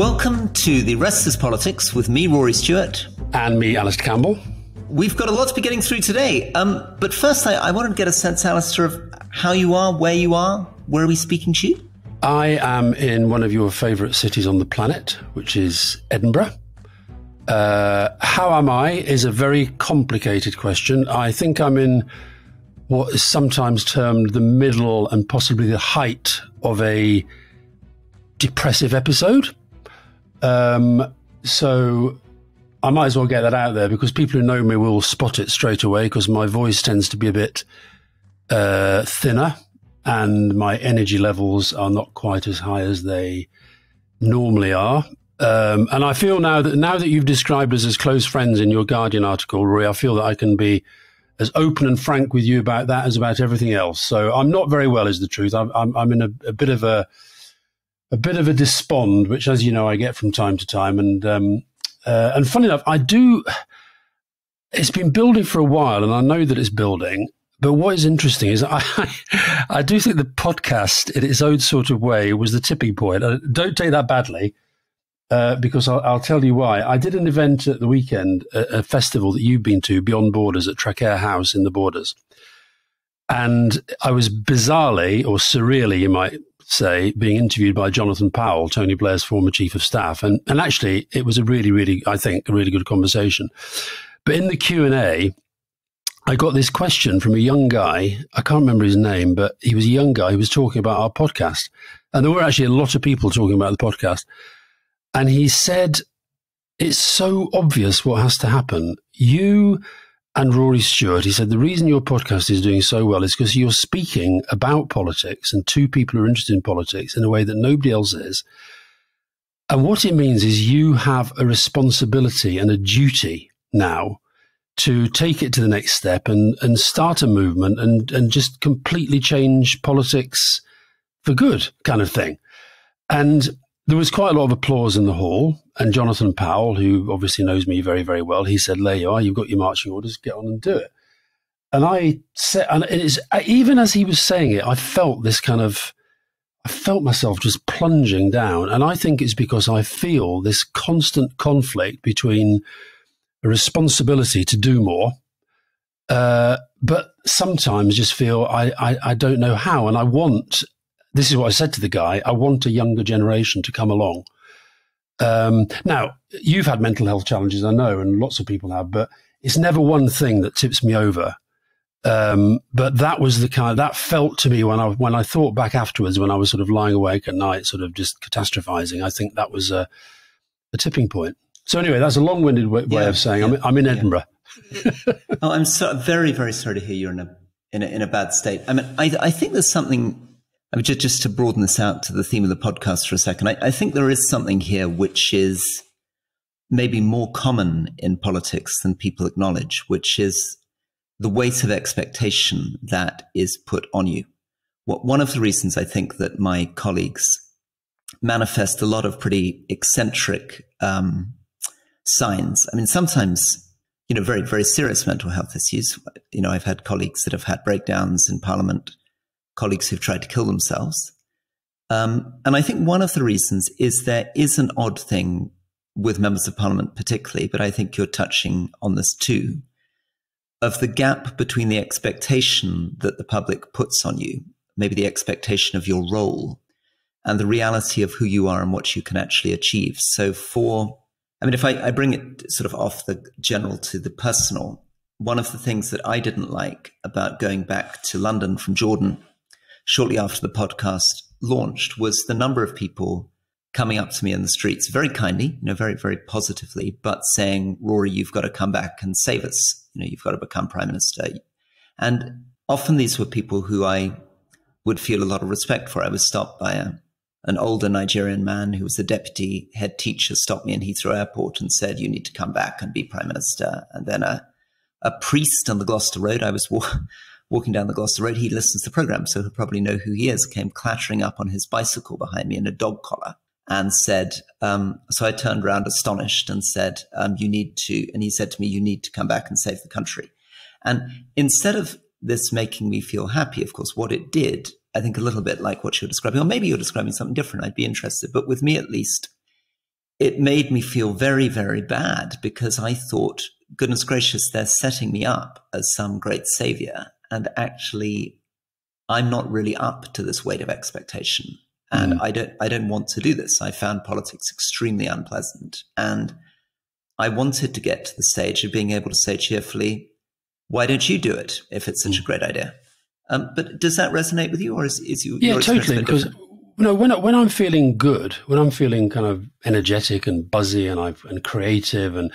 Welcome to the Rest Is Politics with me, Rory Stuart. And me, Alastair Campbell. We've got a lot to be getting through today. But first, I wanted to get a sense, Alastair, of how you are, where are we speaking to you? I am in one of your favourite cities on the planet, which is Edinburgh. How am I is a very complicated question. I think I'm in what is sometimes termed the middle and possibly the height of a depressive episode. So I might as well get that out there because people who know me will spot it straight away because my voice tends to be a bit thinner and my energy levels are not quite as high as they normally are. And I feel now that you've described us as close friends in your Guardian article, Rory, I feel that I can be as open and frank with you about that as about everything else. So I'm not very well, is the truth. I'm in a bit of a despond, which, as you know, I get from time to time. And funny enough, it's been building for a while and I know that it's building. But what is interesting is I do think the podcast in its own sort of way was the tipping point. Don't take that badly because I'll tell you why. I did an event at the weekend, a festival that you've been to, Beyond Borders at Traquair House in the Borders. And I was bizarrely or surreally, you might say, being interviewed by Jonathan Powell, Tony Blair's former chief of staff. And actually, it was a really, I think, a really good conversation. But in the Q&A, I got this question from a young guy. I can't remember his name, but he was a young guy who was talking about our podcast. And there were actually a lot of people talking about the podcast. And he said, it's so obvious what has to happen. You and Rory Stuart, he said, the reason your podcast is doing so well is because you're speaking about politics and two people who are interested in politics in a way that nobody else is. And what it means is you have a responsibility and a duty now to take it to the next step and start a movement and just completely change politics for good kind of thing. And there was quite a lot of applause in the hall. And Jonathan Powell, who obviously knows me very, very well, he said, there you are, you've got your marching orders, get on and do it. And I said, and it's, even as he was saying it, I felt myself just plunging down. And I think it's because I feel this constant conflict between a responsibility to do more, but sometimes just feel I don't know how. And this is what I said to the guy, I want a younger generation to come along. Now, you've had mental health challenges, I know, and lots of people have, but it's never one thing that tips me over. But that was that felt to me when I thought back afterwards, when I was sort of lying awake at night, sort of just catastrophizing, I think that was a tipping point. So anyway, that's a long-winded way of saying I'm in Edinburgh. Oh, I'm very, very sorry to hear you're in a bad state. I mean, I think there's something. I mean, just to broaden this out to the theme of the podcast for a second, I think there is something here which is maybe more common in politics than people acknowledge, which is the weight of expectation that is put on you. One of the reasons I think that my colleagues manifest a lot of pretty eccentric signs. I mean, sometimes, very, very serious mental health issues. I've had colleagues that have had breakdowns in Parliament, colleagues who've tried to kill themselves. And I think one of the reasons is there is an odd thing with members of Parliament particularly, but I think you're touching on this too, of the gap between the expectation that the public puts on you, maybe the expectation of your role, and the reality of who you are and what you can actually achieve. So if I bring it sort of off the general to the personal, one of the things that I didn't like about going back to London from Jordan shortly after the podcast launched was the number of people coming up to me in the streets very kindly, very, very positively, but saying, Rory, you've got to come back and save us. You've got to become Prime Minister. And often these were people who I would feel a lot of respect for. I was stopped by an older Nigerian man who was the deputy head teacher, stopped me in Heathrow Airport and said, you need to come back and be Prime Minister. And then a priest on the Gloucester Road, I was walking down the Gloucester Road, he listens to the program, so he'll probably know who he is, came clattering up on his bicycle behind me in a dog collar and said, so I turned around astonished and said, and he said to me, you need to come back and save the country. And instead of this making me feel happy, of course, what it did, I think a little bit like what you're describing, or maybe you're describing something different, I'd be interested. But with me, at least, it made me feel very, very bad because I thought, goodness gracious, they're setting me up as some great savior. And actually, I'm not really up to this weight of expectation. And I don't want to do this. I found politics extremely unpleasant. And I wanted to get to the stage of being able to say cheerfully, why don't you do it if it's such a great idea? But does that resonate with you, or is you? Yeah, totally. Because when I'm feeling good, when I'm feeling kind of energetic and buzzy and creative, and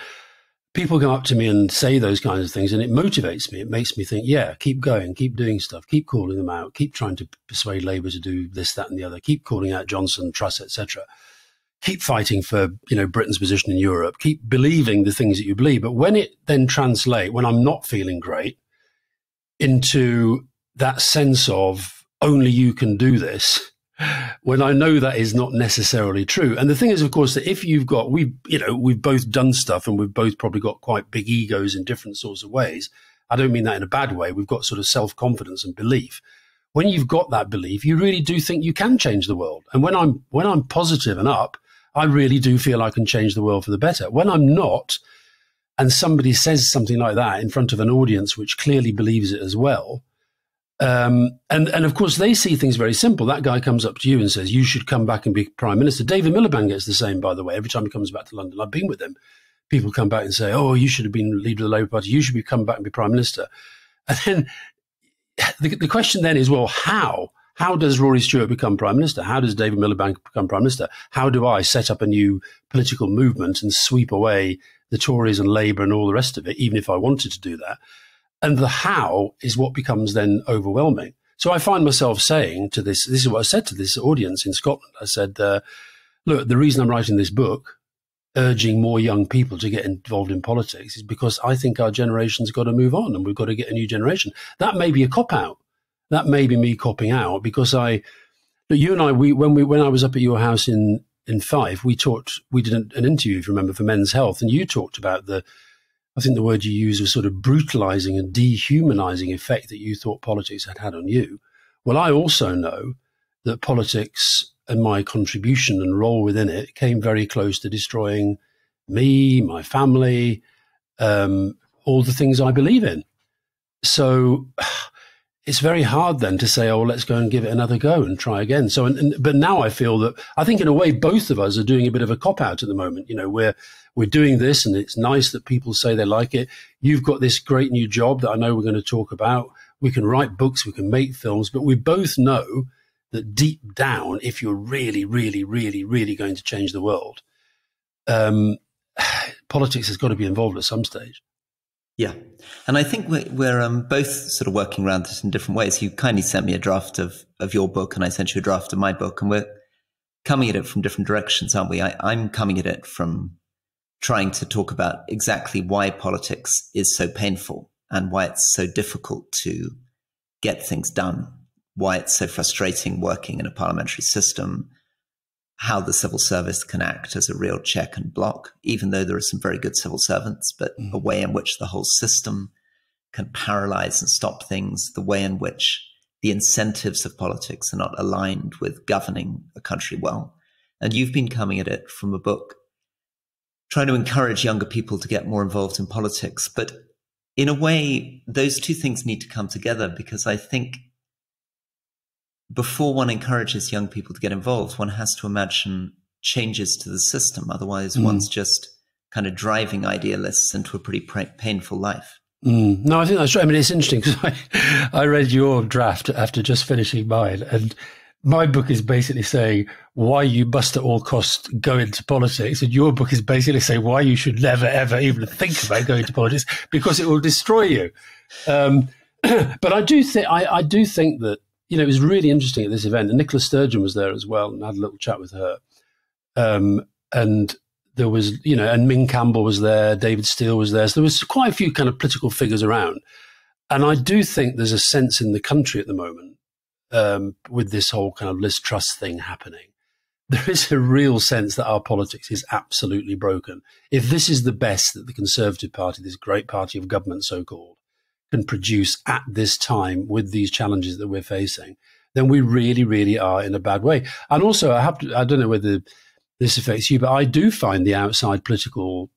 people come up to me and say those kinds of things, and it motivates me. It makes me think, yeah, keep going, keep doing stuff, keep calling them out, keep trying to persuade Labour to do this, that, and the other, keep calling out Johnson, Truss, etc. Keep fighting for Britain's position in Europe. Keep believing the things that you believe. But when it then translates, when I'm not feeling great, into that sense of only you can do this, when I know that is not necessarily true. And the thing is, of course, that if we've both done stuff and we've both probably got quite big egos in different sorts of ways. I don't mean that in a bad way. We've got sort of self-confidence and belief. When you've got that belief, you really do think you can change the world. And when I'm positive and up, I really do feel I can change the world for the better. When I'm not, and somebody says something like that in front of an audience which clearly believes it as well, and of course they see things very simple. That guy comes up to you and says, you should come back and be Prime Minister. David Miliband gets the same, by the way. Every time he comes back to London, I've been with him. People come back and say, oh, you should have been leader of the Labour Party. You should come back and be Prime Minister. And then the question then is, well, how? How does Rory Stuart become Prime Minister? How does David Miliband become Prime Minister? How do I set up a new political movement and sweep away the Tories and Labour and all the rest of it, even if I wanted to do that? And the how is what becomes then overwhelming. So I find myself saying to this is what I said to this audience in Scotland. I said, look, the reason I'm writing this book, urging more young people to get involved in politics, is because I think our generation's got to move on and we've got to get a new generation. That may be a cop-out. That may be me copping out because you and I, when I was up at your house in Fife, we did an interview, if you remember, for Men's Health, and you talked about I think the word you used was sort of brutalizing and dehumanizing effect that you thought politics had on you. Well, I also know that politics and my contribution and role within it came very close to destroying me, my family, all the things I believe in. So it's very hard then to say, oh, let's go and give it another go and try again. So, but now I feel that I think in a way both of us are doing a bit of a cop out at the moment. We're doing this, and it's nice that people say they like it. You've got this great new job that I know we're going to talk about. We can write books, we can make films, but we both know that deep down, if you're really, really, really, really going to change the world, politics has got to be involved at some stage. Yeah. And I think we're both sort of working around this in different ways. You kindly sent me a draft of your book, and I sent you a draft of my book, and we're coming at it from different directions, aren't we? I'm coming at it from trying to talk about exactly why politics is so painful and why it's so difficult to get things done, why it's so frustrating working in a parliamentary system, how the civil service can act as a real check and block, even though there are some very good civil servants, but a way in which the whole system can paralyze and stop things, the way in which the incentives of politics are not aligned with governing a country well. And you've been coming at it from a book trying to encourage younger people to get more involved in politics. But in a way, those two things need to come together, because I think before one encourages young people to get involved, one has to imagine changes to the system. Otherwise, one's just kind of driving idealists into a pretty painful life. No, I think that's right. I mean, it's interesting because I read your draft after just finishing mine, and my book is basically saying why you must at all costs go into politics, and your book is basically saying why you should never, ever even think about going into politics because it will destroy you. But I do think that, it was really interesting at this event, and Nicola Sturgeon was there as well, and I had a little chat with her. And there was, and Ming Campbell was there, David Steele was there. So there was quite a few kind of political figures around. And I do think there's a sense in the country at the moment, with this whole kind of Liz Truss thing happening, there is a real sense that our politics is absolutely broken. If this is the best that the Conservative Party, this great party of government so-called, can produce at this time with these challenges that we're facing, then we really, really are in a bad way. And also, I don't know whether this affects you, but I do find the outside political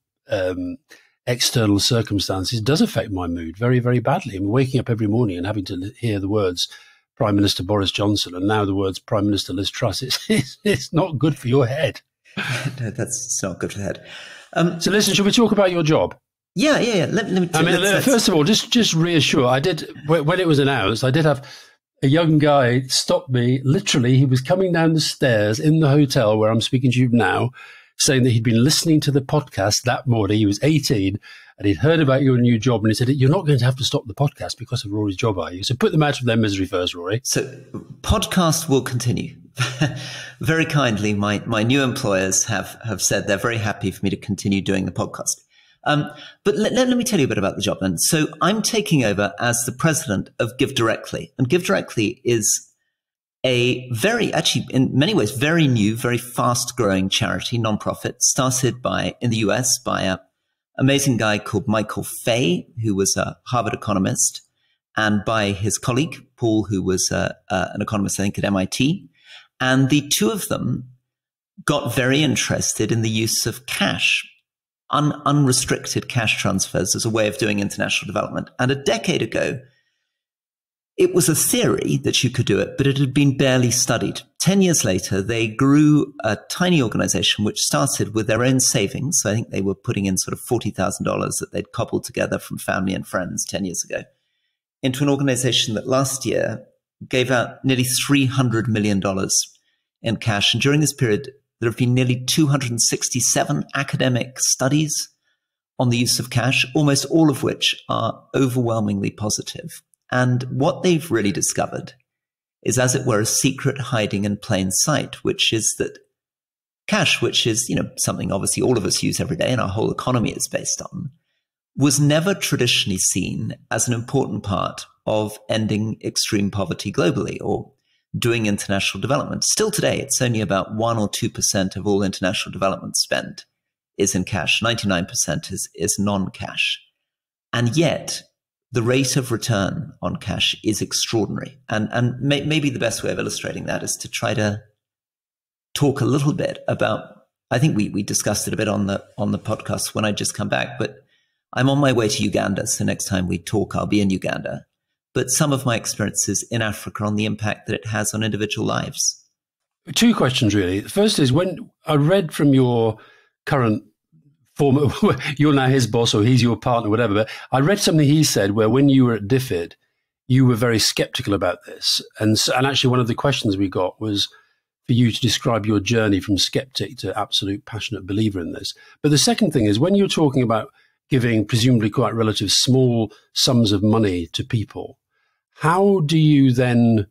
external circumstances does affect my mood very, very badly. I'm waking up every morning and having to hear the words Prime Minister Boris Johnson and now the words Prime Minister Liz Truss. It's not good for your head. No, that's not good for the head. So listen, should we talk about your job? Yeah. Let me first of all, just reassure. I did, when it was announced, I did have a young guy stop me. Literally, he was coming down the stairs in the hotel where I'm speaking to you now, saying that he'd been listening to the podcast that morning. He was 18 and he'd heard about your new job. And he said, "You're not going to have to stop the podcast because of Rory's job, are you? So put them out of their misery first, Rory." So podcast will continue. Very kindly, my new employers have said they're very happy for me to continue doing the podcast. But let me tell you a bit about the job then. So I'm taking over as the president of Give Directly. And Give Directly is a actually in many ways, very new, very fast growing charity, nonprofit, started in the US by an amazing guy called Michael Fay, who was a Harvard economist, and by his colleague, Paul, who was an economist, I think, at MIT. And the two of them got very interested in the use of cash, unrestricted cash transfers as a way of doing international development. And a decade ago, it was a theory that you could do it, but it had been barely studied. 10 years later, they grew a tiny organization which started with their own savings. So I think they were putting in sort of $40,000 that they'd cobbled together from family and friends 10 years ago, into an organization that last year gave out nearly $300 million in cash. And during this period, there have been nearly 267 academic studies on the use of cash, almost all of which are overwhelmingly positive. And what they've really discovered is, as it were, a secret hiding in plain sight, which is that cash, which is, something obviously all of us use every day and our whole economy is based on, was never traditionally seen as an important part of ending extreme poverty globally or doing international development. Still today, it's only about 1 or 2% of all international development spend is in cash. 99% is non-cash. And yet, the rate of return on cash is extraordinary. And maybe the best way of illustrating that is to try to talk a little bit about, I think we discussed it a bit on the podcast when I just come back, but I'm on my way to Uganda. So next time we talk, I'll be in Uganda. But some of my experiences in Africa on the impact that it has on individual lives. Two questions, really. The first is, when I read from your current former, you're now his boss or he's your partner, whatever, but I read something he said where when you were at DFID, you were very skeptical about this. And actually one of the questions we got was for you to describe your journey from skeptic to absolute passionate believer in this. But the second thing is, when you're talking about giving presumably quite relative small sums of money to people, how do you then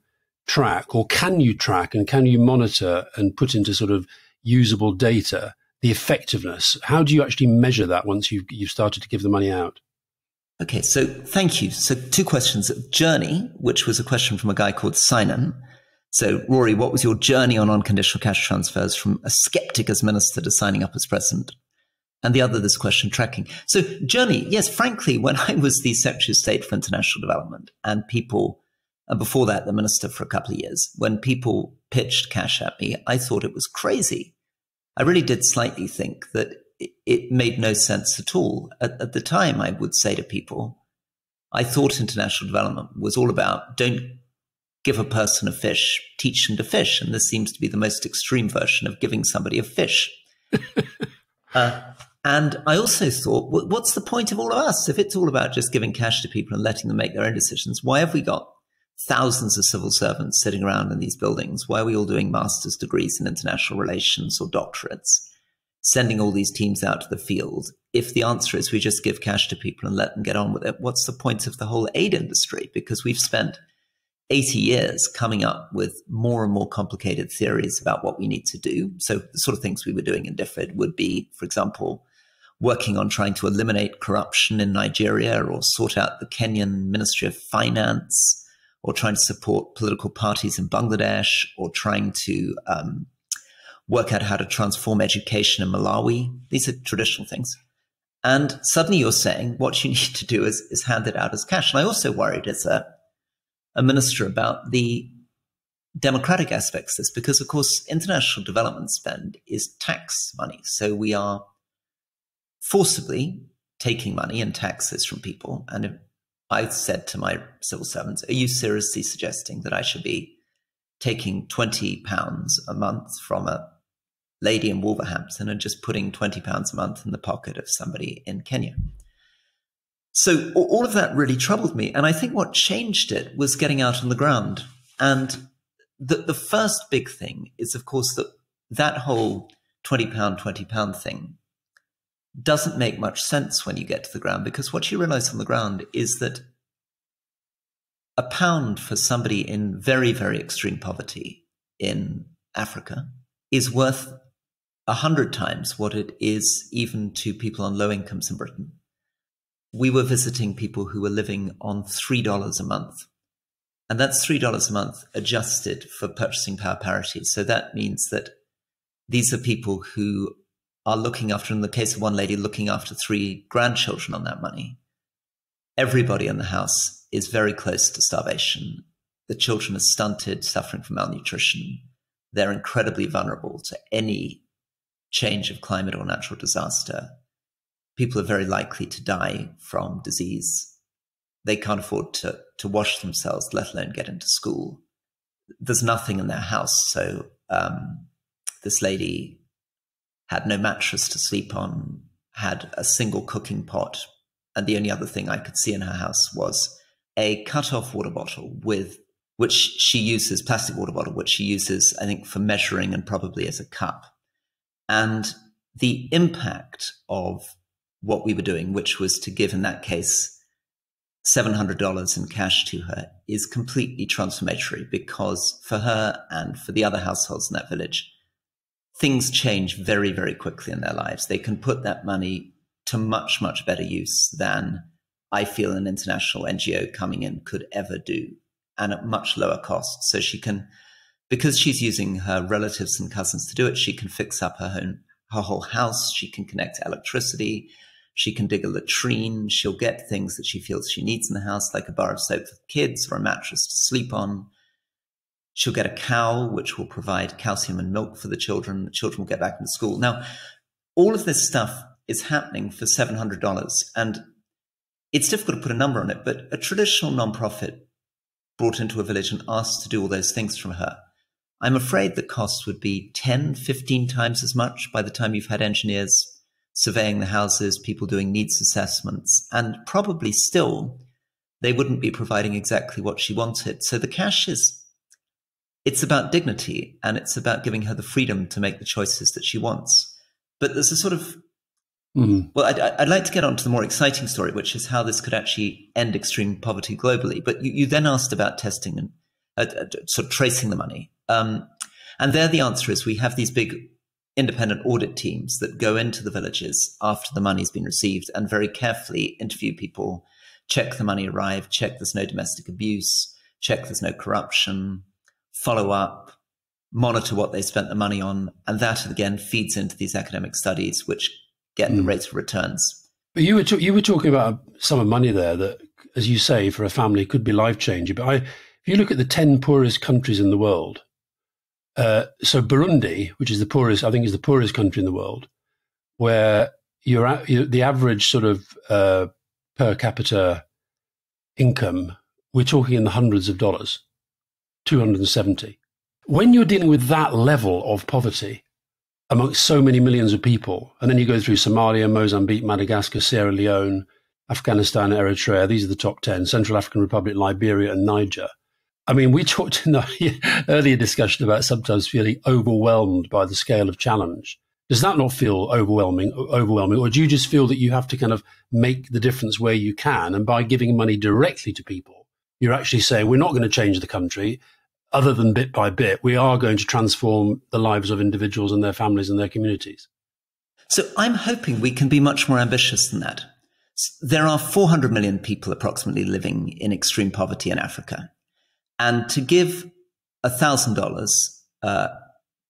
track, or can you track and can you monitor and put into sort of usable data the effectiveness? How do you actually measure that once you've started to give the money out? Okay, so thank you. So two questions. Journey, which was a question from a guy called Sinan. So Rory, what was your journey on unconditional cash transfers from a skeptic as minister to signing up as president? And the other, this question, tracking. So journey, yes, frankly, when I was the Secretary of State for International Development and before that, the minister for a couple of years, when people pitched cash at me, I thought it was crazy. I really did slightly think that it made no sense at all. At the time, I would say to people, I thought international development was all about don't give a person a fish, teach them to fish. And this seems to be the most extreme version of giving somebody a fish. And I also thought, what's the point of all of us? If it's all about just giving cash to people and letting them make their own decisions, why have we got thousands of civil servants sitting around in these buildings? Why are we all doing master's degrees in international relations or doctorates, sending all these teams out to the field? If the answer is we just give cash to people and let them get on with it, what's the point of the whole aid industry? Because we've spent 80 years coming up with more and more complicated theories about what we need to do. So the sort of things we were doing in DFID would be, for example, working on trying to eliminate corruption in Nigeria, or sort out the Kenyan Ministry of Finance, or trying to support political parties in Bangladesh, or trying to work out how to transform education in Malawi. These are traditional things. And suddenly you're saying what you need to do is hand it out as cash. And I also worried as a minister about the democratic aspects of this, because, of course, international development spend is tax money. So we are forcibly taking money and taxes from people. And if I said to my civil servants, are you seriously suggesting that I should be taking £20 a month from a lady in Wolverhampton and just putting £20 a month in the pocket of somebody in Kenya? So all of that really troubled me. And I think what changed it was getting out on the ground. And the first big thing is, of course, that whole £20 thing doesn't make much sense when you get to the ground, because what you realize on the ground is that a pound for somebody in very, very extreme poverty in Africa is worth 100 times what it is even to people on low incomes in Britain. We were visiting people who were living on $3 a month. And that's $3 a month adjusted for purchasing power parity. So that means that these are people who are looking after, in the case of one lady, looking after 3 grandchildren on that money. Everybody in the house is very close to starvation. The children are stunted, suffering from malnutrition. They're incredibly vulnerable to any change of climate or natural disaster. People are very likely to die from disease. They can't afford to wash themselves, let alone get into school. There's nothing in their house. So this lady had no mattress to sleep on, had a single cooking pot, and the only other thing I could see in her house was a cut-off water bottle which she uses, plastic water bottle, which she uses, I think, for measuring and probably as a cup. And the impact of what we were doing, which was to give, in that case, $700 in cash to her, is completely transformatory, because for her and for the other households in that village, things change very, very quickly in their lives. They can put that money to much, much better use than I feel an international NGO coming in could ever do, and at much lower cost. So she can, because she's using her relatives and cousins to do it, she can fix up her whole house. She can connect to electricity. She can dig a latrine. She'll get things that she feels she needs in the house, like a bar of soap for the kids or a mattress to sleep on. She'll get a cow, which will provide calcium and milk for the children. The children will get back into school. Now, all of this stuff is happening for $700. And it's difficult to put a number on it, but a traditional nonprofit brought into a village and asked to do all those things from her, I'm afraid the cost would be 10, 15 times as much by the time you've had engineers surveying the houses, people doing needs assessments, and probably still they wouldn't be providing exactly what she wanted. So the cash it's about dignity, and it's about giving her the freedom to make the choices that she wants. But there's a sort of, well, I'd like to get on to the more exciting story, which is how this could actually end extreme poverty globally. But you then asked about testing and sort of tracing the money. And there the answer is we have these big independent audit teams that go into the villages after the money's been received and very carefully interview people, check the money arrived, check there's no domestic abuse, check there's no corruption, follow up, monitor what they spent the money on. And that, again, feeds into these academic studies, which get the rates of returns. But you were talking about a sum of money there that, as you say, for a family could be life-changing. But if you look at the 10 poorest countries in the world, so Burundi, which is the poorest, I think is the poorest country in the world, where the average sort of per capita income, we're talking in the hundreds of dollars, 270. When you're dealing with that level of poverty amongst so many millions of people, and then you go through Somalia, Mozambique, Madagascar, Sierra Leone, Afghanistan, Eritrea, these are the top 10, Central African Republic, Liberia, and Niger. I mean, we talked in the earlier discussion about sometimes feeling overwhelmed by the scale of challenge. Does that not feel overwhelming, or do you just feel that you have to kind of make the difference where you can, and by giving money directly to people, you're actually saying we're not going to change the country other than bit by bit. We are going to transform the lives of individuals and their families and their communities. So I'm hoping we can be much more ambitious than that. There are 400 million people approximately living in extreme poverty in Africa. And to give $1,000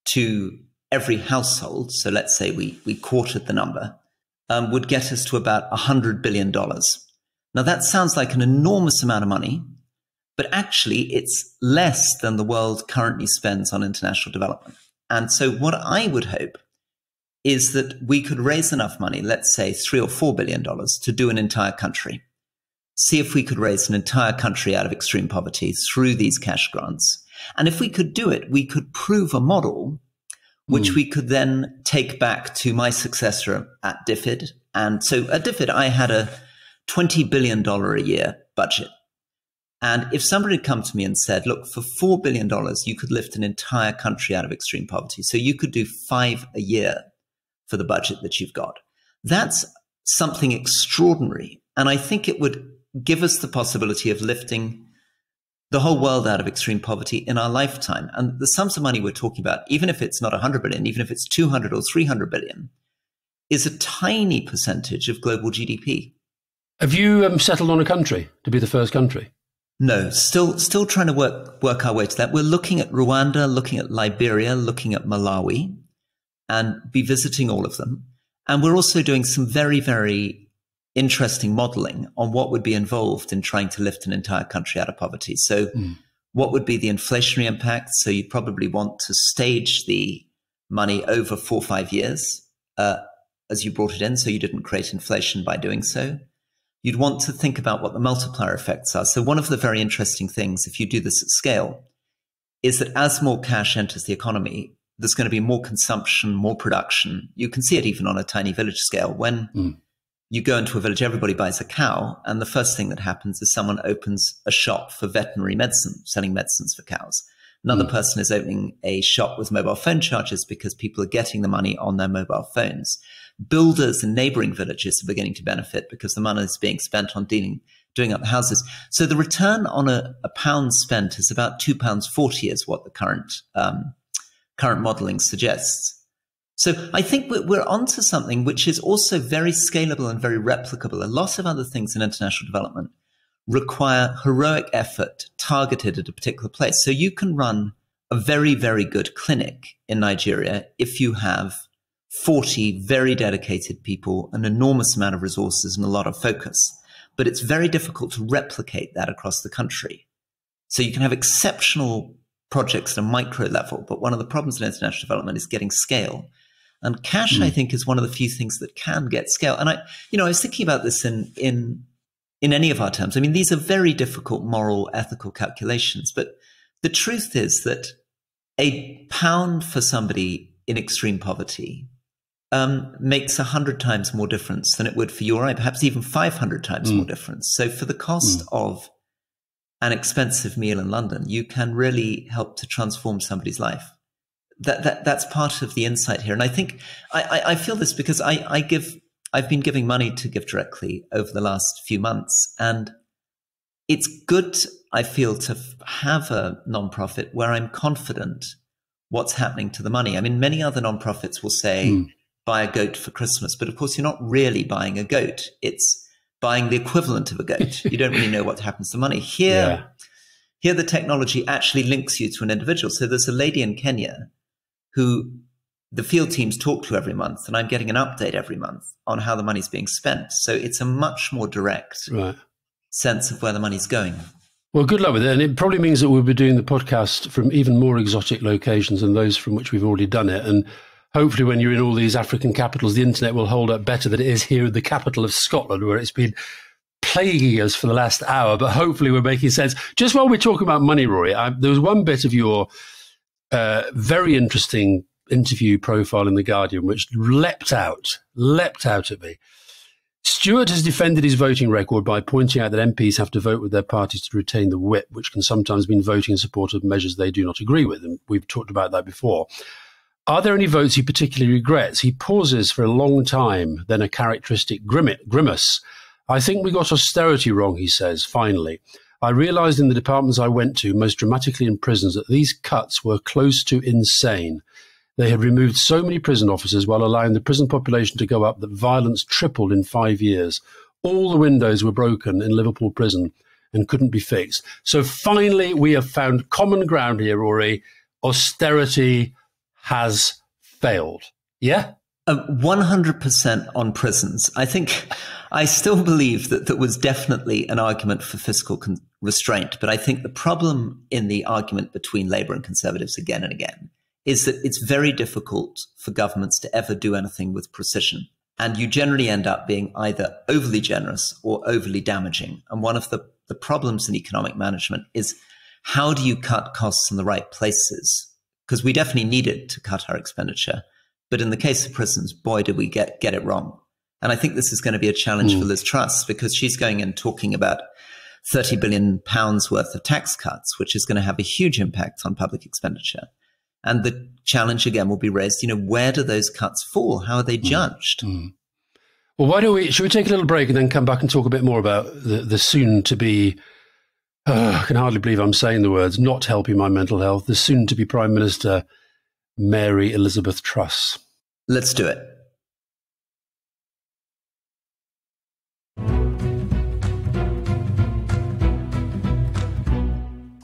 to every household, so let's say we quartered the number, would get us to about $100 billion. Now that sounds like an enormous amount of money, but actually it's less than the world currently spends on international development. And so what I would hope is that we could raise enough money, let's say $3 or $4 billion, to do an entire country. See if we could raise an entire country out of extreme poverty through these cash grants. And if we could do it, we could prove a model which we could then take back to my successor at DFID. And so at DFID, I had a $20 billion a year budget. And if somebody had come to me and said, look, for $4 billion, you could lift an entire country out of extreme poverty. So you could do 5 a year for the budget that you've got. That's something extraordinary. And I think it would give us the possibility of lifting the whole world out of extreme poverty in our lifetime. And the sums of money we're talking about, even if it's not 100 billion, even if it's 200 or 300 billion, is a tiny percentage of global GDP. Have you settled on a country to be the first country? No, still trying to work our way to that. We're looking at Rwanda, looking at Liberia, looking at Malawi, and be visiting all of them. And we're also doing some very, very interesting modeling on what would be involved in trying to lift an entire country out of poverty. So what would be the inflationary impact? So you'd probably want to stage the money over 4 or 5 years as you brought it in, so you didn't create inflation by doing so. You'd want to think about what the multiplier effects are. So one of the very interesting things, if you do this at scale, is that as more cash enters the economy, there's going to be more consumption, more production. You can see it even on a tiny village scale. When you go into a village, everybody buys a cow, and the first thing that happens is someone opens a shop for veterinary medicine, selling medicines for cows. Another person is opening a shop with mobile phone chargers because people are getting the money on their mobile phones. Builders in neighboring villages are beginning to benefit because the money is being spent on doing up houses. So the return on a pound spent is about £2.40 is what the current modeling suggests. So I think we're onto something which is also very scalable and very replicable. A lot of other things in international development require heroic effort targeted at a particular place. So you can run a very, very good clinic in Nigeria if you have 40 very dedicated people, an enormous amount of resources and a lot of focus. But it's very difficult to replicate that across the country. So you can have exceptional projects at a micro level, but one of the problems in international development is getting scale. And cash, I think, is one of the few things that can get scale. And I was thinking about this in any of our terms. I mean, these are very difficult moral, ethical calculations. But the truth is that a pound for somebody in extreme poverty makes 100 times more difference than it would for you or I, perhaps even 500 times more difference. So for the cost of an expensive meal in London, you can really help to transform somebody's life. That's part of the insight here. And I think I feel this because I've been giving money to Give Directly over the last few months. And it's good, I feel, to have a nonprofit where I'm confident what's happening to the money. I mean, many other nonprofits will say, buy a goat for Christmas. But of course, you're not really buying a goat. It's buying the equivalent of a goat. You don't really know what happens to the money. Here, the technology actually links you to an individual. So there's a lady in Kenya who the field teams talk to every month, and I'm getting an update every month on how the money's being spent. So it's a much more direct sense of where the money's going. Well, good luck with it. And it probably means that we'll be doing the podcast from even more exotic locations than those from which we've already done it. And hopefully when you're in all these African capitals, the internet will hold up better than it is here in the capital of Scotland, where it's been plaguing us for the last hour. But hopefully we're making sense. Just while we're talking about money, Rory, there was one bit of your very interesting interview profile in The Guardian, which leapt out at me. Stuart has defended his voting record by pointing out that MPs have to vote with their parties to retain the whip, which can sometimes mean voting in support of measures they do not agree with. And we've talked about that before. Are there any votes he particularly regrets? He pauses for a long time, then a characteristic grimace. I think we got austerity wrong, he says, finally. I realised in the departments I went to, most dramatically in prisons, that these cuts were close to insane. They had removed so many prison officers while allowing the prison population to go up that violence tripled in 5 years. All the windows were broken in Liverpool prison and couldn't be fixed. So finally, we have found common ground here, Rory. Austerity has failed. Yeah? 100% on prisons. I think I still believe that there was definitely an argument for fiscal restraint. But I think the problem in the argument between Labour and Conservatives again and again is that it's very difficult for governments to ever do anything with precision. And you generally end up being either overly generous or overly damaging. And one of the problems in economic management is, how do you cut costs in the right places? Because we definitely needed to cut our expenditure. But in the case of prisons, boy, did we get it wrong. And I think this is going to be a challenge for Liz Truss, because she's going and talking about £30 billion worth of tax cuts, which is going to have a huge impact on public expenditure. And the challenge again will be raised, where do those cuts fall? How are they judged? Well, should we take a little break and then come back and talk a bit more about the soon to be, I can hardly believe I'm saying the words, not helping my mental health, the soon to be Prime Minister, Mary Elizabeth Truss. Let's do it.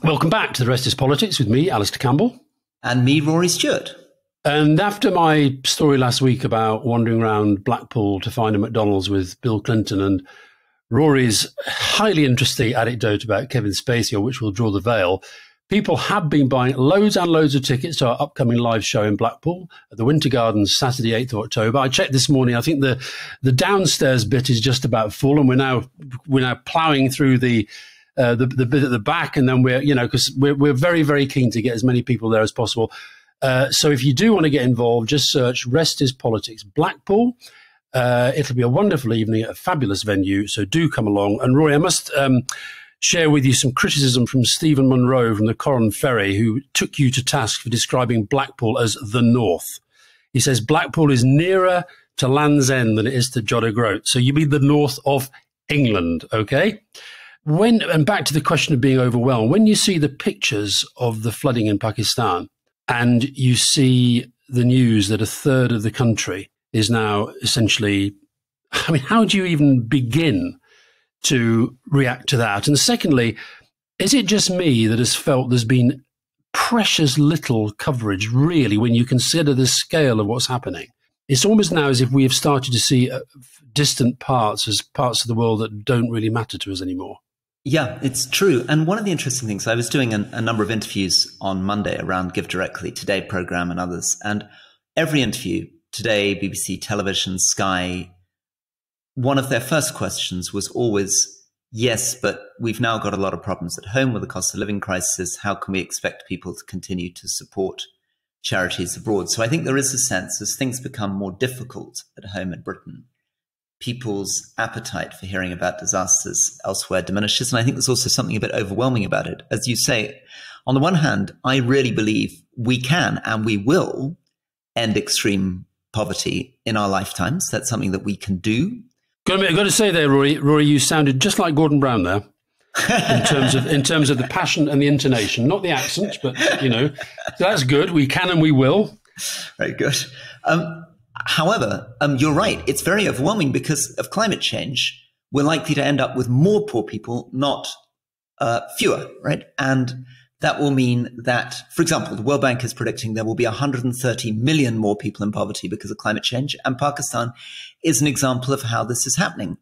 Welcome back to The Rest Is Politics with me, Alastair Campbell. And me, Rory Stuart. And after my story last week about wandering around Blackpool to find a McDonald's with Bill Clinton and Rory's highly interesting anecdote about Kevin Spacey, on which we'll draw the veil, people have been buying loads and loads of tickets to our upcoming live show in Blackpool at the Winter Gardens, Saturday, 8th of October. I checked this morning. I think the downstairs bit is just about full, and we're now ploughing through the bit at the back, and then because we're very, very keen to get as many people there as possible. So if you do want to get involved, just search Rest Is Politics Blackpool. It'll be a wonderful evening at a fabulous venue, so do come along. And Rory, I must share with you some criticism from Stephen Munro from the Corran Ferry, who took you to task for describing Blackpool as the North. He says Blackpool is nearer to Land's End than it is to Jodder Groat. So you mean the north of England, okay? And back to the question of being overwhelmed, when you see the pictures of the flooding in Pakistan and you see the news that a third of the country is now essentially, I mean, how do you even begin to react to that? And secondly, is it just me that has felt there's been precious little coverage, really, when you consider the scale of what's happening? It's almost now as if we have started to see distant parts as parts of the world that don't really matter to us anymore. Yeah, it's true. And one of the interesting things, I was doing a number of interviews on Monday around Give Directly, Today programme and others. And every interview, Today, BBC Television, Sky, one of their first questions was always, yes, but we've now got a lot of problems at home with the cost of living crisis. How can we expect people to continue to support charities abroad? So I think there is a sense, as things become more difficult at home in Britain, people's appetite for hearing about disasters elsewhere diminishes. And I think there's also something a bit overwhelming about it. As you say, on the one hand, I really believe we can and we will end extreme poverty in our lifetimes. That's something that we can do. Got to say there, Rory, you sounded just like Gordon Brown there in terms of the passion and the intonation, not the accent, but, so that's good. We can and we will. Very good. However, you're right. It's very overwhelming because of climate change. We're likely to end up with more poor people, not fewer, right? And that will mean that, for example, the World Bank is predicting there will be 130 million more people in poverty because of climate change. And Pakistan is an example of how this is happening.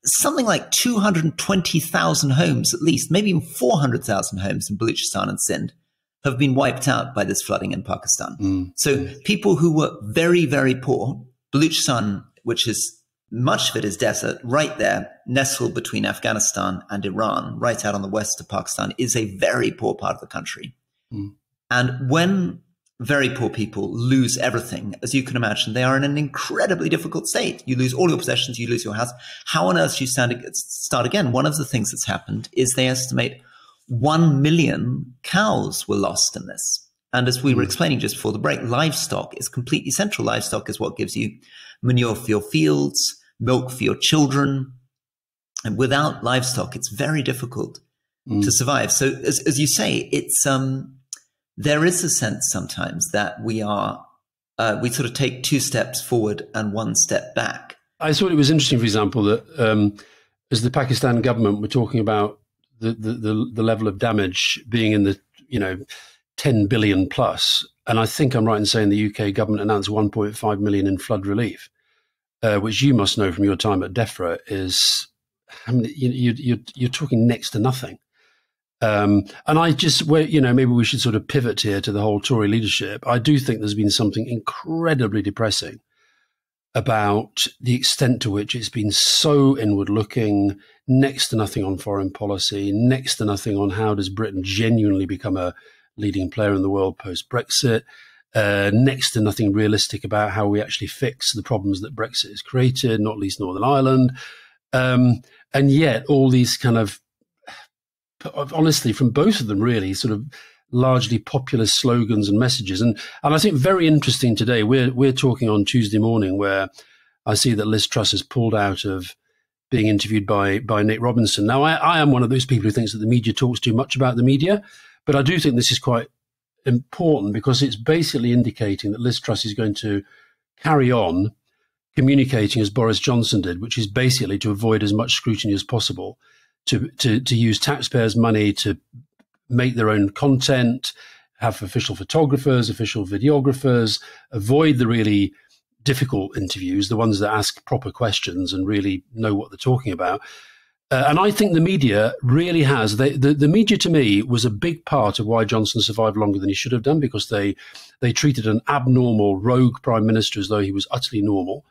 Something like 220,000 homes, at least, maybe even 400,000 homes in Baluchistan and Sindh have been wiped out by this flooding in Pakistan. So people who were very, very poor, Baluchistan, which is much of it is desert, right there, nestled between Afghanistan and Iran, right out on the west of Pakistan, is a very poor part of the country. And when very poor people lose everything, as you can imagine, they are in an incredibly difficult state. You lose all your possessions, you lose your house. How on earth do you start again? One of the things that's happened is they estimate 1 million cows were lost in this. And as we were explaining just before the break, livestock is completely central. Livestock is what gives you manure for your fields, milk for your children. And without livestock, it's very difficult to survive. So as you say, it's there is a sense sometimes that we sort of take 2 steps forward and 1 step back. I thought it was interesting, for example, that as the Pakistan government were talking about the level of damage being in the 10 billion plus, and I think I'm right in saying the UK government announced 1.5 million in flood relief, which you must know from your time at DEFRA is, I mean, you're talking next to nothing. And I just, maybe we should sort of pivot here to the whole Tory leadership. I do think there's been something incredibly depressing about the extent to which it's been so inward looking, next to nothing on foreign policy, next to nothing on how does Britain genuinely become a leading player in the world post-Brexit, next to nothing realistic about how we actually fix the problems that Brexit has created, not least Northern Ireland. And yet all these kind of, honestly, from both of them really, sort of largely populist slogans and messages. And I think very interesting today, we're talking on Tuesday morning where I see that Liz Truss has pulled out of being interviewed by Nick Robinson. Now, I am one of those people who thinks that the media talks too much about the media, but I do think this is quite important because it's basically indicating that Liz Truss is going to carry on communicating as Boris Johnson did, which is basically to avoid as much scrutiny as possible, to use taxpayers' money to make their own content, have official photographers, official videographers, avoid the really difficult interviews, the ones that ask proper questions and really know what they're talking about. And I think the media really has. The media, to me, was a big part of why Johnson survived longer than he should have done, because they treated an abnormal rogue prime minister as though he was utterly normal.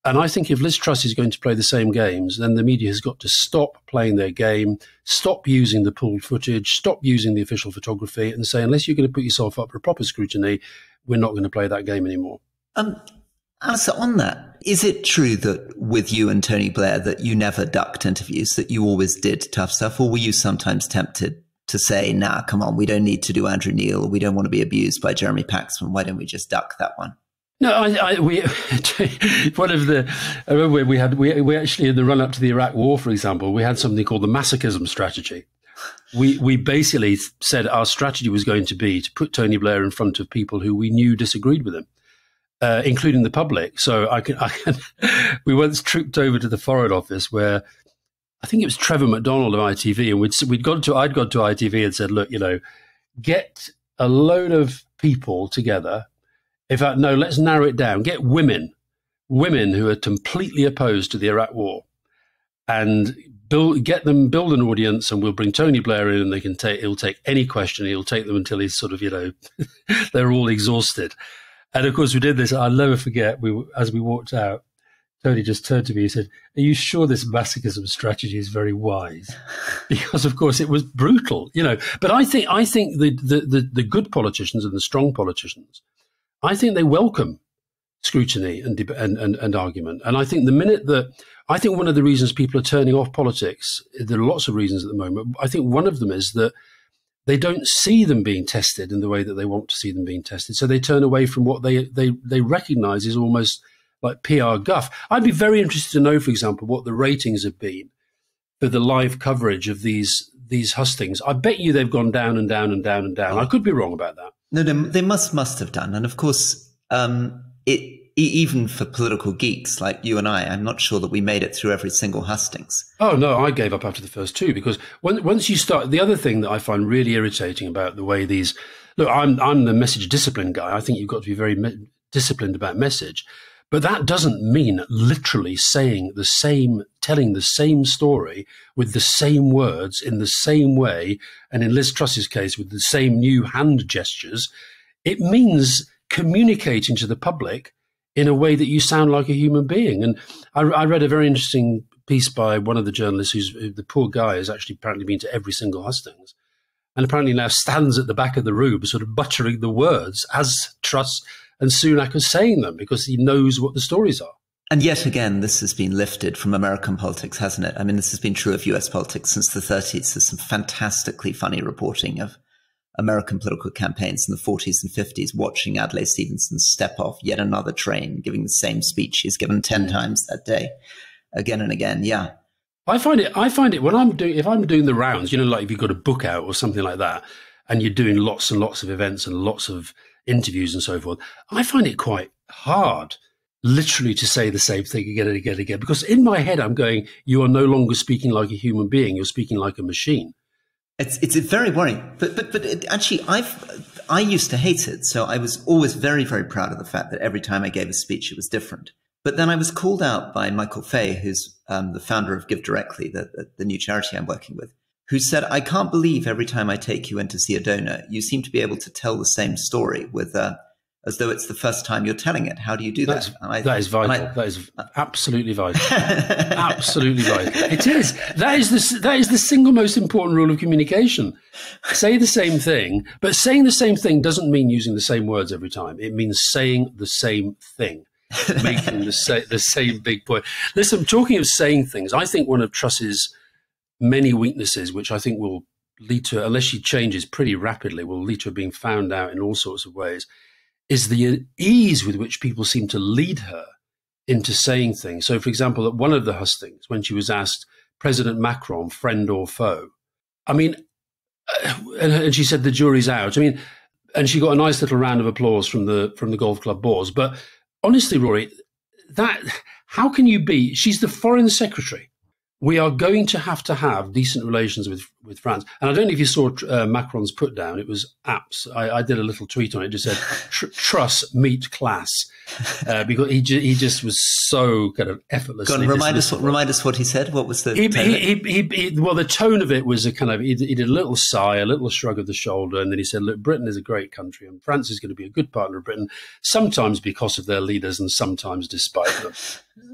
And I think if Liz Truss is going to play the same games, then the media has got to stop playing their game, stop using the pooled footage, stop using the official photography, and say, unless you're going to put yourself up for proper scrutiny, we're not going to play that game anymore. Alastair, on that, is it true that with you and Tony Blair that you never ducked interviews, that you always did tough stuff, or were you sometimes tempted to say, nah, come on, we don't need to do Andrew Neil, or we don't want to be abused by Jeremy Paxman, why don't we just duck that one? No, we actually, in the run up to the Iraq War, for example, we had something called the masochism strategy. We basically said our strategy was going to be to put Tony Blair in front of people who we knew disagreed with him, including the public. So we once trooped over to the Foreign Office where I think it was Trevor McDonald of ITV, and I'd gone to ITV and said, look, get a load of people together. In fact, no, let's narrow it down. Get women who are completely opposed to the Iraq War, and build an audience, and we'll bring Tony Blair in, and he'll take any question. He'll take them until he's sort of, they're all exhausted. And of course, we did this. I'll never forget. As we walked out, Tony just turned to me and said, "Are you sure this masochism strategy is very wise?" Because, of course, it was brutal, But I think the good politicians and the strong politicians, I think they welcome scrutiny and argument. And I think one of the reasons people are turning off politics, there are lots of reasons at the moment. I think one of them is that they don't see them being tested in the way that they want to see them being tested. So they turn away from what they recognize is almost like PR guff. I'd be very interested to know, for example, what the ratings have been for the live coverage of these hustings. I bet you they've gone down and down and down and down. I could be wrong about that. No, they must have done. And of course, even for political geeks like you and I'm not sure that we made it through every single hustings. Oh, no, I gave up after the first two, because once you start, the other thing that I find really irritating about the way these, look, I'm the message discipline guy. I think you've got to be very disciplined about message. But that doesn't mean literally telling the same story with the same words in the same way, and in Liz Truss's case with the same new hand gestures. It means communicating to the public in a way that you sound like a human being. And I read a very interesting piece by one of the journalists the poor guy has actually apparently been to every single hustings, and apparently now stands at the back of the room sort of buttering the words as Truss and Sunak are saying them, because he knows what the stories are. And yet again, this has been lifted from American politics, hasn't it? I mean, this has been true of US politics since the 30s. There's some fantastically funny reporting of American political campaigns in the 40s and 50s, watching Adlai Stevenson step off yet another train, giving the same speech he's given 10 times that day, again and again. Yeah. I find it when if I'm doing the rounds, like if you've got a book out or something like that, and you're doing lots and lots of events and lots of interviews and so forth, I find it quite hard literally to say the same thing again and again and again, because in my head I'm going, you are no longer speaking like a human being, you're speaking like a machine. It's very worrying, but actually I used to hate it. So I was always very, very proud of the fact that every time I gave a speech, it was different. But then I was called out by Michael Fay, who's the founder of Give Directly, the new charity I'm working with, who said, I can't believe every time I take you in to see a donor, you seem to be able to tell the same story with as though it's the first time you're telling it. How do you do that? That is vital. That is absolutely vital. Absolutely vital. It is. That is the single most important rule of communication. Say the same thing, but saying the same thing doesn't mean using the same words every time. It means saying the same thing, making the same big point. Listen, talking of saying things, I think one of Truss's many weaknesses, which I think will lead to, unless she changes pretty rapidly, will lead to her being found out in all sorts of ways, is the ease with which people seem to lead her into saying things. So, for example, at one of the hustings, when she was asked, President Macron, friend or foe? I mean, and she said the jury's out. I mean, and she got a nice little round of applause from the golf club boards. But honestly, Rory, how can you be? She's the foreign secretary. We are going to have decent relations with France. And I don't know if you saw Macron's put down. It was apps. I did a little tweet on it. It just said, Truss meet class. Because he just was so kind of effortlessly. Go on, remind us what he said. What was the tone? Well, the tone of it was a kind of, he did a little sigh, a little shrug of the shoulder. And then he said, look, Britain is a great country and France is going to be a good partner of Britain, sometimes because of their leaders and sometimes despite them.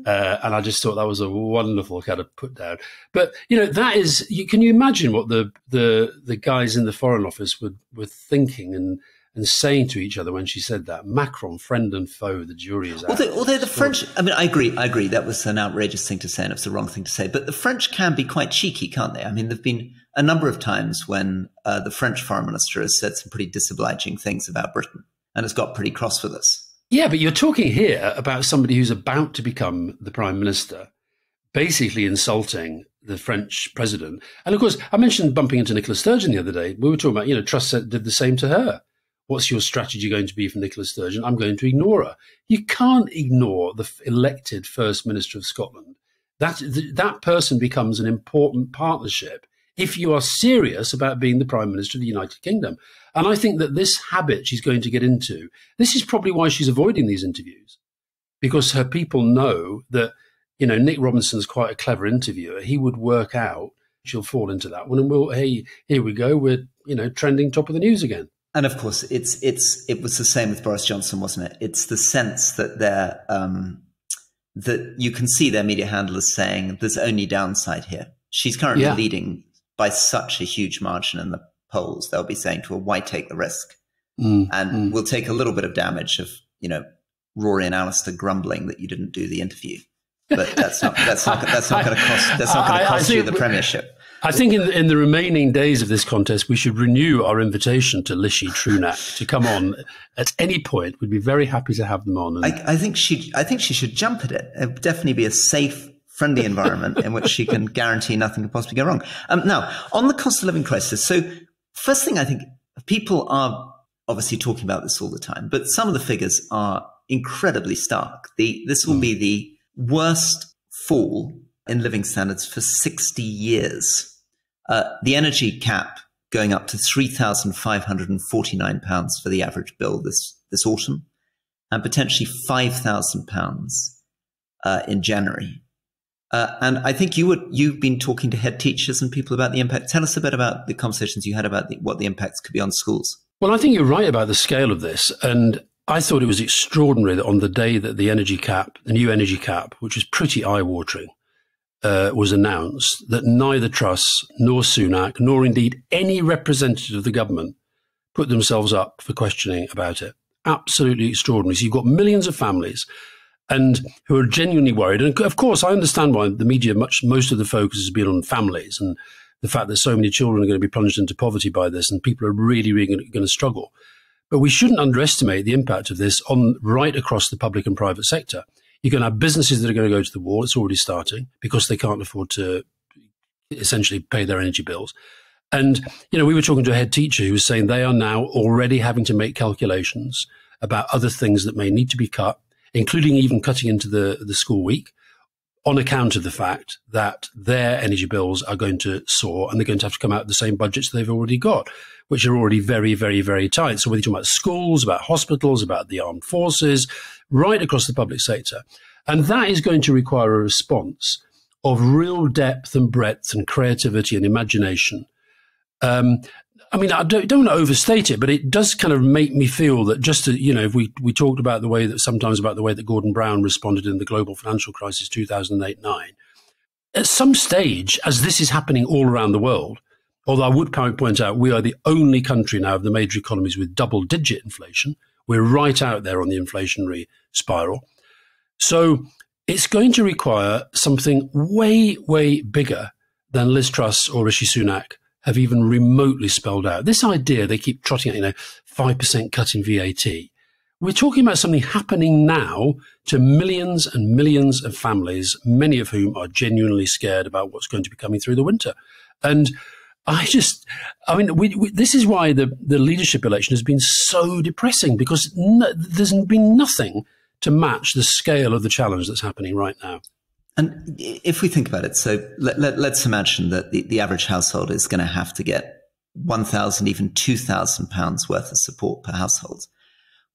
And I just thought that was a wonderful kind of put down. But, that is, can you imagine what the guys in the Foreign Office were thinking and saying to each other when she said that? Macron, friend and foe, the jury is out. Although the French, I mean, I agree. That was an outrageous thing to say and it was the wrong thing to say. But the French can be quite cheeky, can't they? I mean, there've been a number of times when the French foreign minister has said some pretty disobliging things about Britain and has got pretty cross with us. Yeah, but you're talking here about somebody who's about to become the prime minister, basically insulting the French president. And of course, I mentioned bumping into Nicola Sturgeon the other day. We were talking about, Truss did the same to her. What's your strategy going to be for Nicola Sturgeon? I'm going to ignore her. You can't ignore the elected First Minister of Scotland. That person becomes an important partnership if you are serious about being the Prime Minister of the United Kingdom. And I think that this habit she's going to get into, this is probably why she's avoiding these interviews, because her people know that, Nick Robinson's quite a clever interviewer. He would work out, she'll fall into that one and hey, here we go. We're, trending top of the news again. And of course, it was the same with Boris Johnson, wasn't it? It's the sense that that you can see their media handlers saying there's only downside here. She's currently leading by such a huge margin in the polls. They'll be saying to her, why take the risk? And we'll take a little bit of damage of, Rory and Alastair grumbling that you didn't do the interview. But that's not going to cost you the premiership. I think in the remaining days of this contest, we should renew our invitation to Rishi Sunak to come on at any point. We'd be very happy to have them on. I think she should jump at it. It would definitely be a safe, friendly environment in which she can guarantee nothing can possibly go wrong. Now, on the cost of living crisis. So first thing, I think people are obviously talking about this all the time, but some of the figures are incredibly stark. This will be the worst fall in living standards for 60 years. The energy cap going up to £3,549 for the average bill this autumn, and potentially £5,000 in January. And I think you've been talking to head teachers and people about the impact. Tell us a bit about the conversations you had about what the impacts could be on schools. Well, I think you're right about the scale of this. And I thought it was extraordinary that on the day that the new energy cap, which was pretty eye-watering, was announced, that neither Truss nor Sunak, nor indeed any representative of the government, put themselves up for questioning about it. Absolutely extraordinary. So you've got millions of families and who are genuinely worried. And of course, I understand why the media, most of the focus has been on families and the fact that so many children are going to be plunged into poverty by this and people are really, really going to struggle. But we shouldn't underestimate the impact of this on right across the public and private sector. You're going to have businesses that are going to go to the wall. It's already starting because they can't afford to essentially pay their energy bills. And, we were talking to a head teacher who was saying they are now already having to make calculations about other things that may need to be cut, including even cutting into the school week, on account of the fact that their energy bills are going to soar and they're going to have to come out of the same budgets they've already got, which are already very, very, very tight. So whether you're talking about schools, about hospitals, about the armed forces, right across the public sector. And that is going to require a response of real depth and breadth and creativity and imagination. I mean, I don't want to overstate it, but it does kind of make me feel that just to, if we talked about the way that Gordon Brown responded in the global financial crisis 2008-9, at some stage, as this is happening all around the world, although I would point out we are the only country now of the major economies with double-digit inflation. We're right out there on the inflationary spiral. So it's going to require something way, way bigger than Liz Truss or Rishi Sunak have even remotely spelled out. This idea they keep trotting out, 5% cut in VAT. We're talking about something happening now to millions and millions of families, many of whom are genuinely scared about what's going to be coming through the winter. And this is why the leadership election has been so depressing, because there's been nothing to match the scale of the challenge that's happening right now. And if we think about it, so let's imagine that the average household is going to have to get £1,000, even £2,000 worth of support per household.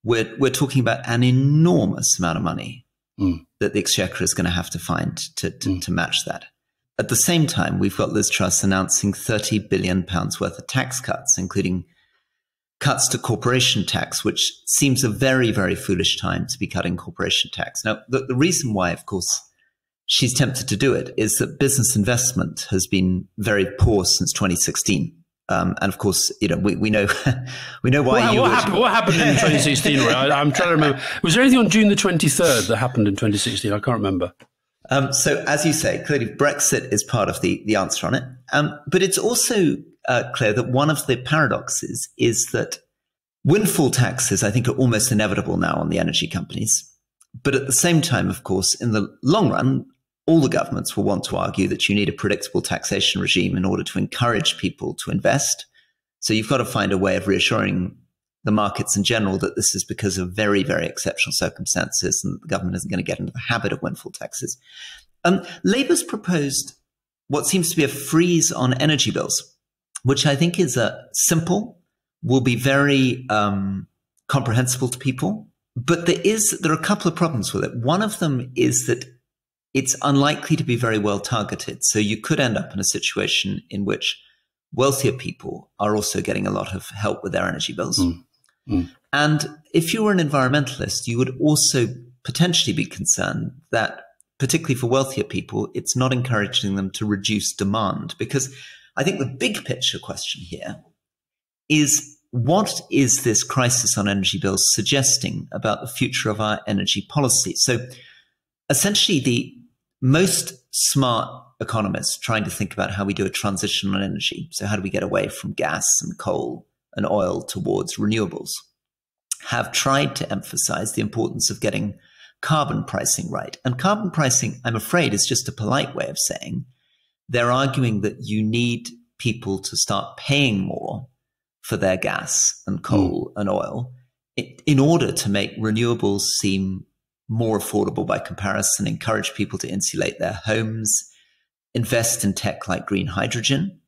We're talking about an enormous amount of money that the Exchequer is going to have to find to match that. At the same time, we've got Liz Truss announcing £30 billion worth of tax cuts, including cuts to corporation tax, which seems a very, very foolish time to be cutting corporation tax. Now, the reason why, of course, she's tempted to do it is that business investment has been very poor since 2016. And of course, we know why What happened in 2016? I'm trying to remember. Was there anything on June the 23rd that happened in 2016? I can't remember. So as you say, clearly Brexit is part of the answer on it. But it's also clear that one of the paradoxes is that windfall taxes, I think, are almost inevitable now on the energy companies. But at the same time, of course, in the long run, all the governments will want to argue that you need a predictable taxation regime in order to encourage people to invest. So you've got to find a way of reassuring the markets in general that this is because of very, very exceptional circumstances and the government isn't going to get into the habit of windfall taxes. Labour's proposed what seems to be a freeze on energy bills, which I think is simple, will be very comprehensible to people. But there are a couple of problems with it. One of them is that it's unlikely to be very well targeted. So you could end up in a situation in which wealthier people are also getting a lot of help with their energy bills. And if you were an environmentalist, you would also potentially be concerned that, particularly for wealthier people, it's not encouraging them to reduce demand. Because I think the big picture question here is, what is this crisis on energy bills suggesting about the future of our energy policy? So essentially, the most smart economists trying to think about how we do a transition on energy, so how do we get away from gas and coal and oil towards renewables, have tried to emphasize the importance of getting carbon pricing right. And carbon pricing, I'm afraid, is just a polite way of saying they're arguing that you need people to start paying more for their gas and coal and oil in order to make renewables seem more affordable by comparison, encourage people to insulate their homes, invest in tech like green hydrogen.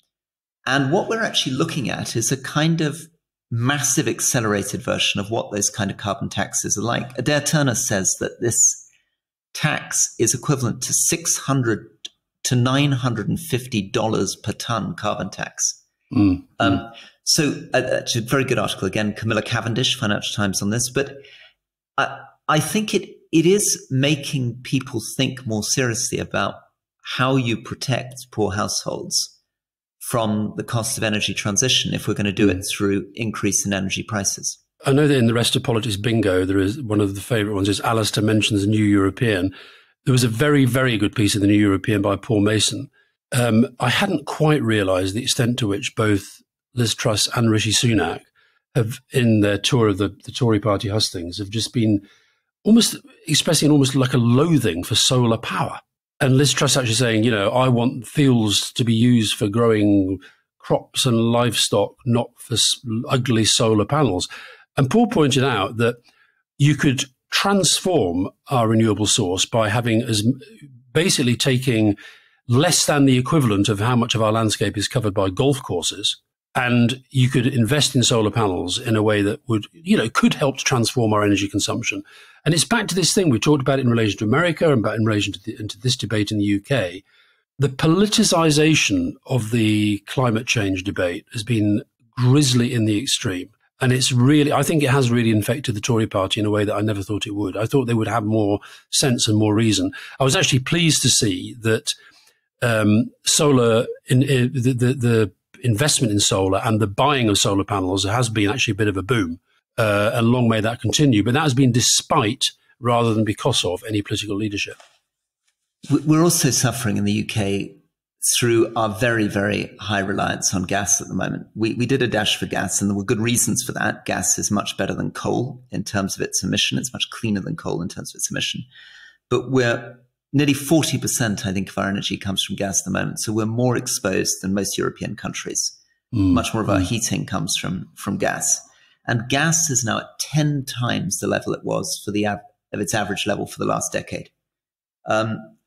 And what we're actually looking at is a kind of massive accelerated version of what those kind of carbon taxes are like. Adair Turner says that this tax is equivalent to $600 to $950 per ton carbon tax. So it's a very good article, again, Camilla Cavendish, Financial Times, on this. But I think it is making people think more seriously about how you protect poor households from the cost of energy transition if we're going to do it through increase in energy prices. I know that in the Rest of Politics bingo, there is one of the favourite ones is Alastair mentions the New European. There was a very, very good piece of the New European by Paul Mason. I hadn't quite realised the extent to which both Liz Truss and Rishi Sunak have, in their tour of the Tory party hustings, have just been almost expressing almost like a loathing for solar power. And Liz Truss actually saying, I want fields to be used for growing crops and livestock, not for ugly solar panels. And Paul pointed out that you could transform our renewable source by having basically taking less than the equivalent of how much of our landscape is covered by golf courses. And you could invest in solar panels in a way that would, could help to transform our energy consumption. And it's back to this thing we talked about in relation to America and about in relation to this debate in the UK. The politicization of the climate change debate has been grisly in the extreme. And I think it has really infected the Tory party in a way that I never thought it would. I thought they would have more sense and more reason. I was actually pleased to see that solar, the investment in solar and the buying of solar panels has been actually a bit of a boom. And long may that continue. But that has been despite rather than because of any political leadership. We're also suffering in the UK through our very, very high reliance on gas at the moment. We did a dash for gas, and there were good reasons for that. Gas is much better than coal in terms of its emission. It's much cleaner than coal in terms of its emission. But we're nearly 40%, I think, of our energy comes from gas at the moment. So we're more exposed than most European countries. Much more of our heating comes from gas. And gas is now at 10 times the level it was of its average level for the last decade.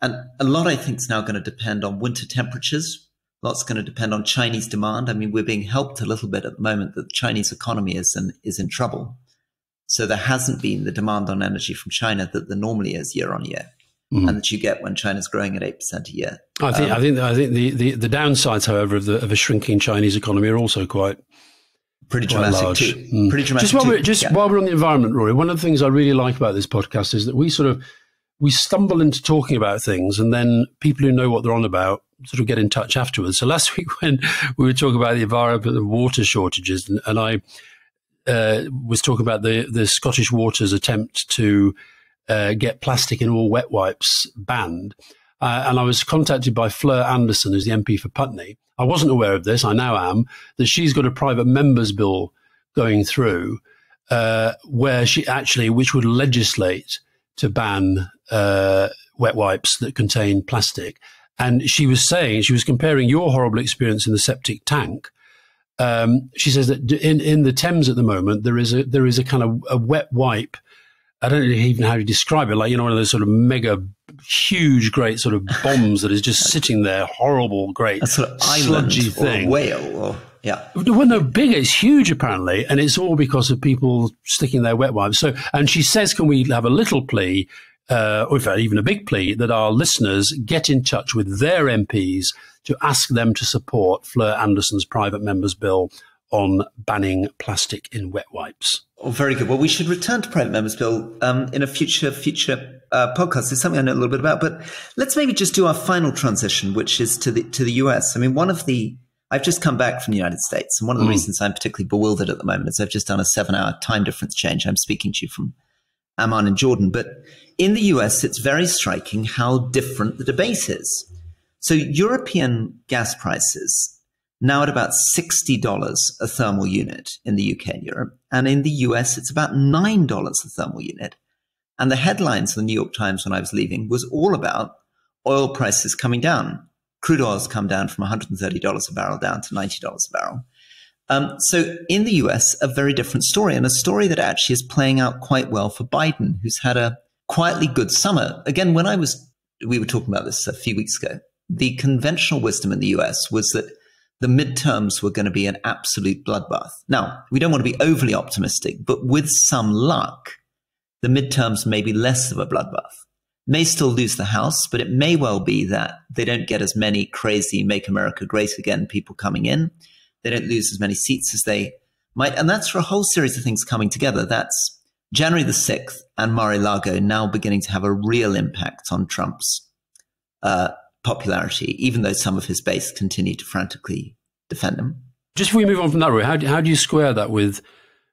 And a lot, I think, is now going to depend on winter temperatures. Lots going to depend on Chinese demand. I mean, we're being helped a little bit at the moment that the Chinese economy is in trouble. So there hasn't been the demand on energy from China that there normally is year on year, and that you get when China's growing at 8% a year. I think the downsides, however, of a shrinking Chinese economy are also pretty dramatic large. too. Pretty dramatic. While we're on the environment, Rory, one of the things I really like about this podcast is that we stumble into talking about things, and then people who know what they're on about sort of get in touch afterwards. So last week when we were talking about the environment and water shortages, and I was talking about the Scottish Water's attempt to get plastic in all wet wipes banned, and I was contacted by Fleur Anderson, who's the MP for Putney. I wasn't aware of this, I now am, that she's got a private member's bill going through which would legislate to ban wet wipes that contain plastic. And she was comparing your horrible experience in the septic tank. She says that in the Thames at the moment, there is a kind of a wet wipe. I don't know even how to describe it. Like, one of those sort of mega, huge, great sort of bombs that is just sitting there, horrible, great, a sort of sludgy thing. Or a whale, Well, no, big. It's huge, apparently, and it's all because of people sticking their wet wipes. So, and she says, can we have a little plea, or in fact, even a big plea, that our listeners get in touch with their MPs to ask them to support Fleur Anderson's private member's bill on banning plastic in wet wipes. Oh, very good. Well, we should return to private members' bill in a future podcast. It's something I know a little bit about, but let's maybe just do our final transition, which is to the US. I mean, I've just come back from the United States, and one of the reasons I'm particularly bewildered at the moment is I've just done a 7-hour time difference change. I'm speaking to you from Amman in Jordan, but in the US, it's very striking how different the debate is. So European gas prices now at about $60 a thermal unit in the UK and Europe. And in the US, it's about $9 a thermal unit. And the headlines in the New York Times when I was leaving was all about oil prices coming down. Crude oil's come down from $130 a barrel down to $90 a barrel. So in the US, a very different story, and a story that actually is playing out quite well for Biden, who's had a quietly good summer. Again, we were talking about this a few weeks ago, the conventional wisdom in the US was that the midterms were going to be an absolute bloodbath. Now, we don't want to be overly optimistic, but with some luck, the midterms may be less of a bloodbath. May still lose the House, but it may well be that they don't get as many crazy Make America Great Again people coming in. They don't lose as many seats as they might. And that's for a whole series of things coming together. That's January the 6th and Mar-a-Lago now beginning to have a real impact on Trump's popularity, even though some of his base continue to frantically defend him. Just before we move on from that, Rory, how do you square that with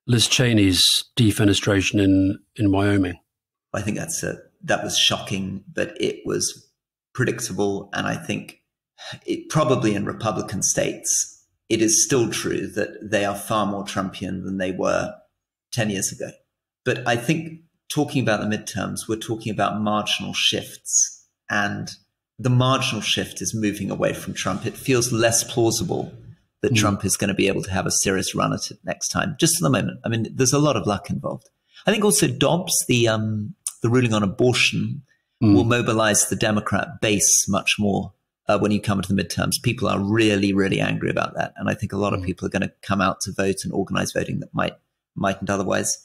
Liz Cheney's defenestration in Wyoming? I think that was shocking, but it was predictable. And I think probably in Republican states, it is still true that they are far more Trumpian than they were 10 years ago. But I think talking about the midterms, we're talking about marginal shifts, and the marginal shift is moving away from Trump. It feels less plausible that Trump is going to be able to have a serious run at it next time, just for the moment. I mean, there's a lot of luck involved. I think also Dobbs, the ruling on abortion, will mobilize the Democrat base much more when you come to the midterms. People are really, really angry about that. And I think a lot of people are going to come out to vote and organize voting that mightn't otherwise.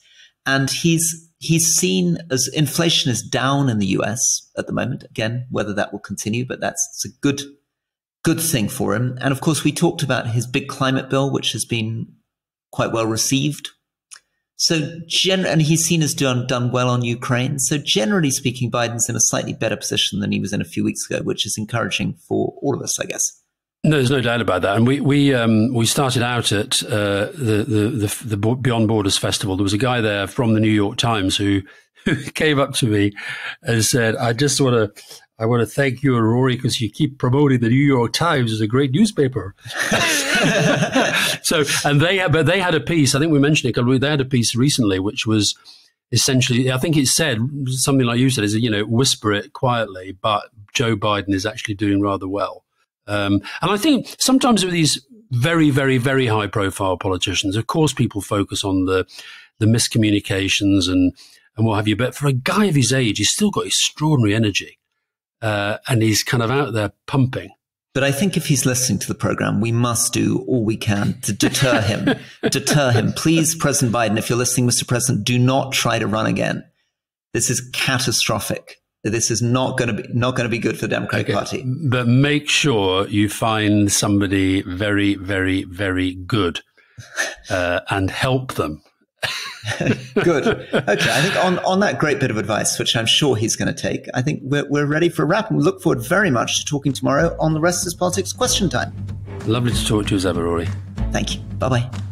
And he's seen as inflation is down in the US at the moment. Again, whether that will continue, but it's a good thing for him. And of course, we talked about his big climate bill, which has been quite well received. So, and he's seen as done well on Ukraine. So generally speaking, Biden's in a slightly better position than he was in a few weeks ago, which is encouraging for all of us, I guess. No, there's no doubt about that. And we started out at the Beyond Borders Festival. There was a guy there from the New York Times who came up to me and said, I want to thank you and Rory because you keep promoting the New York Times as a great newspaper. And they had a piece, I think we mentioned it, they had a piece recently, which was essentially, I think it said something like you said, is, whisper it quietly, but Joe Biden is actually doing rather well. And I think sometimes with these very, very, very high profile politicians, of course, people focus on the miscommunications and what have you. But for a guy of his age, he's still got extraordinary energy. And he's kind of out there pumping. But I think if he's listening to the program, we must do all we can to deter him. Please, President Biden, if you're listening, Mr. President, do not try to run again. This is catastrophic. This is not going to be good for the Democratic Party. But make sure you find somebody very, very, very good and help them. Good. Okay. I think on that great bit of advice, which I'm sure he's going to take, I think we're ready for a wrap, and we look forward very much to talking tomorrow on the Rest Is Politics Question Time. Lovely to talk to you as ever, Rory. Thank you. Bye-bye.